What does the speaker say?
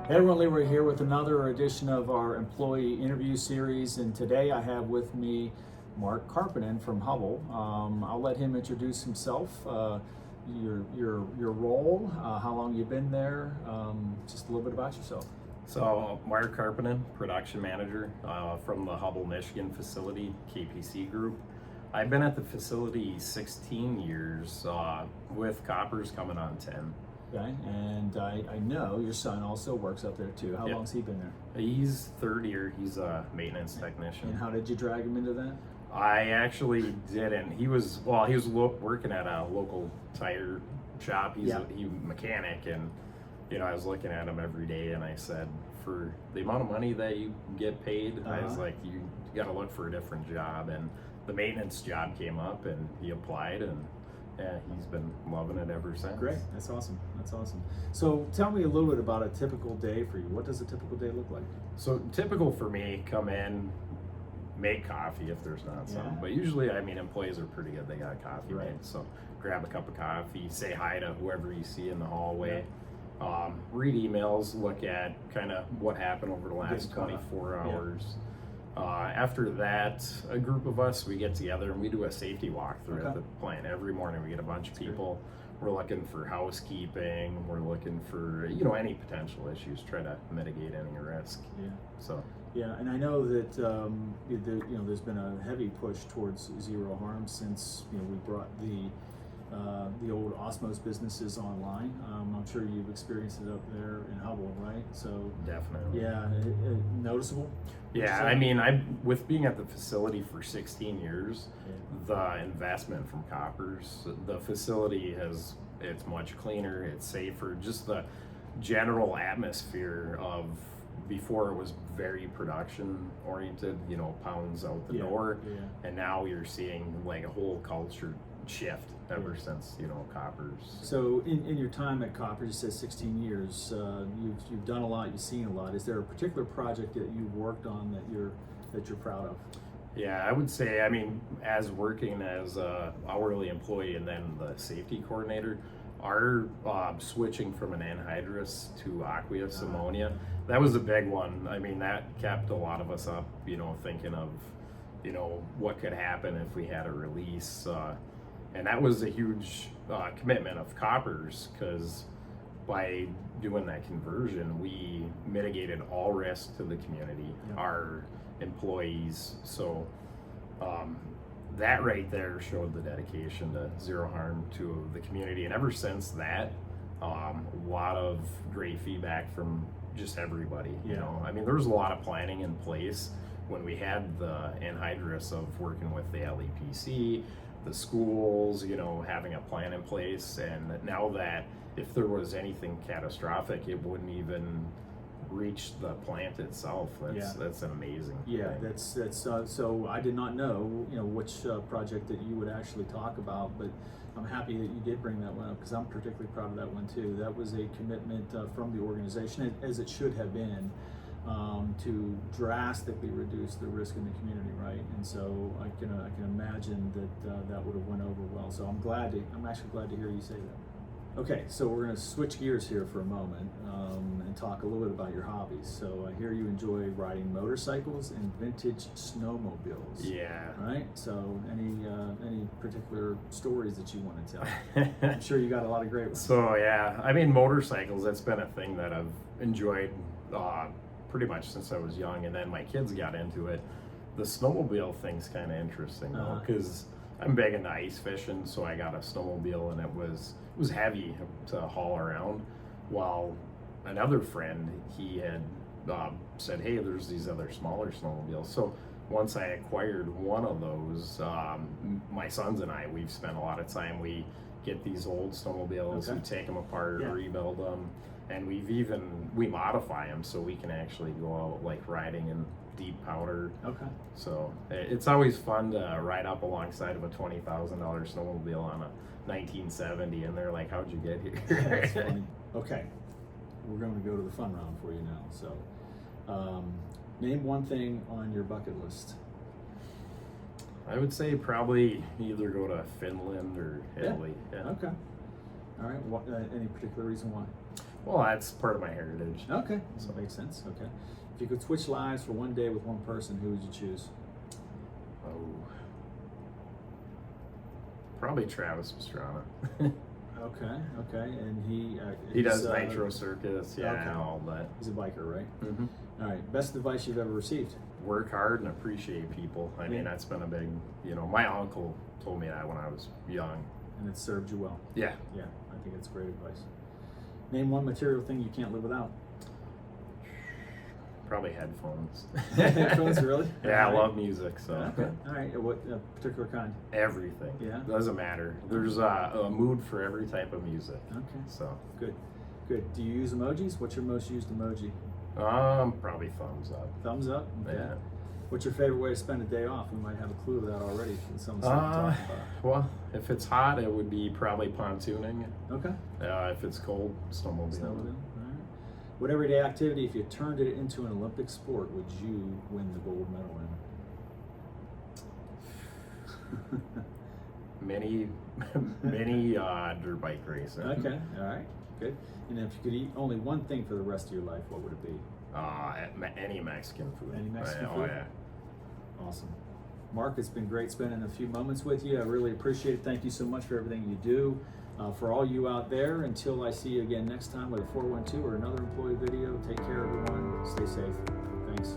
Hey everyone, Leroy here with another edition of our employee interview series, and today I have with me Mark Karpinen from Hubbell. I'll let him introduce himself, your role, how long you've been there, just a little bit about yourself. So, Mark Karpinen, production manager from the Hubbell, Michigan facility, KPC Group. I've been at the facility 16 years, with Koppers coming on 10. Okay, and I know your son also works up there too. How Yep. long's he been there? He's third year, he's a maintenance technician. And how did you drag him into that? I actually didn't. He was working at a local tire shop. He's a mechanic, and I was looking at him every day, and I said, for the amount of money that you get paid, I was like, you got to look for a different job. And the maintenance job came up, and he applied, and he's been loving it ever since. Great, that's awesome. That's awesome. So tell me a little bit about a typical day for you. What does a typical day look like? So typical for me, come in, make coffee if there's not some. But usually, employees are pretty good. They got coffee made. So grab a cup of coffee, say hi to whoever you see in the hallway. Read emails, look at kind of what happened over the last 24 hours. After that, a group of us, we get together and we do a safety walkthrough at the plant. Every morning we get a bunch of people. We're looking for housekeeping. We're looking for, any potential issues, try to mitigate any risk. Yeah. So. Yeah, and I know that there's been a heavy push towards zero harm since we brought the old Osmos businesses online. I'm sure you've experienced it up there in Hubbell, right? So definitely. Yeah, noticeable. Yeah, with being at the facility for 16 years, the investment from Koppers, the facility it's much cleaner, it's safer, just the general atmosphere of before it was very production oriented, pounds out the door, and now you're seeing like a whole culture shift ever since Koppers. So in your time at Koppers, you said 16 years. You've done a lot. You've seen a lot. Is there a particular project that you've worked on that you're proud of? Yeah, I would say. As working as a hourly employee and then the safety coordinator, our switching from an anhydrous to aqueous ammonia, that was a big one. That kept a lot of us up. Thinking of what could happen if we had a release. And that was a huge commitment of Koppers, because by doing that conversion, we mitigated all risk to the community, our employees. So that right there showed the dedication to zero harm to the community. And ever since that, a lot of great feedback from just everybody. There was a lot of planning in place when we had the anhydrous of working with the LEPC, the schools, having a plan in place. And now that if there was anything catastrophic, it wouldn't even reach the plant itself. That's an amazing thing. That's so I did not know which project that you would actually talk about, but I'm happy that you did bring that one up, because I'm particularly proud of that one too. That was a commitment from the organization, as it should have been, to drastically reduce the risk in the community, right? And so I can imagine that would have went over well. So I'm actually glad to hear you say that. Okay, so we're going to switch gears here for a moment and talk a little bit about your hobbies. So I hear you enjoy riding motorcycles and vintage snowmobiles. Yeah. Right. So any particular stories that you want to tell? I'm sure you got a lot of great ones. So yeah, motorcycles, that's been a thing that I've enjoyed pretty much since I was young, and then my kids got into it. The snowmobile thing's kind of interesting though, because I'm big into ice fishing, so I got a snowmobile, and it was heavy to haul around. While another friend, he had said, hey, there's these other smaller snowmobiles. So once I acquired one of those, my sons and I, we've spent a lot of time. We get these old snowmobiles, we take them apart, rebuild them, and we modify them so we can actually go out like riding in deep powder. So it's always fun to ride up alongside of a $20,000 snowmobile on a 1970, and they're like, how'd you get here? That's funny. Okay, we're going to go to the fun round for you now. So name one thing on your bucket list. I would say probably either go to Finland or Italy. Okay. All right. Any particular reason why? Well, that's part of my heritage. Okay, so that makes sense. Okay. If you could switch lives for one day with one person, who would you choose? Oh, probably Travis Pastrana. Okay, and He does he's, Nitro Circus, yeah, okay. all that. He's a biker, right? Mm-hmm. All right. Best advice you've ever received? Work hard and appreciate people. I mean, Yeah. that's been a big, my uncle told me that when I was young. And it served you well. Yeah. Yeah, I think it's great advice. Name one material thing you can't live without. Probably headphones. Headphones, really? Yeah, I All right. love music, so. Okay. All right. What particular kind? Everything. Yeah. Doesn't matter. There's a mood for every type of music. Okay. So. Good. Do you use emojis? What's your most used emoji? Probably thumbs up. Thumbs up. Okay. Yeah. What's your favorite way to spend a day off? We might have a clue of that already from some of the stuff we talked about. Well, if it's hot, it would be probably pontooning. Okay. If it's cold, snowmobiling. Snowmobile. All right. What everyday activity, if you turned it into an Olympic sport, would you win the gold medal in? Many dirt bike racing. Okay. All right. Good. And if you could eat only one thing for the rest of your life, what would it be? Any Mexican food. Any Mexican Oh food? yeah. Awesome. Mark, it's been great spending a few moments with you. I really appreciate it. Thank you so much for everything you do. For all you out there, until I see you again next time with a 412 or another employee video, take care, everyone. Stay safe. Thanks.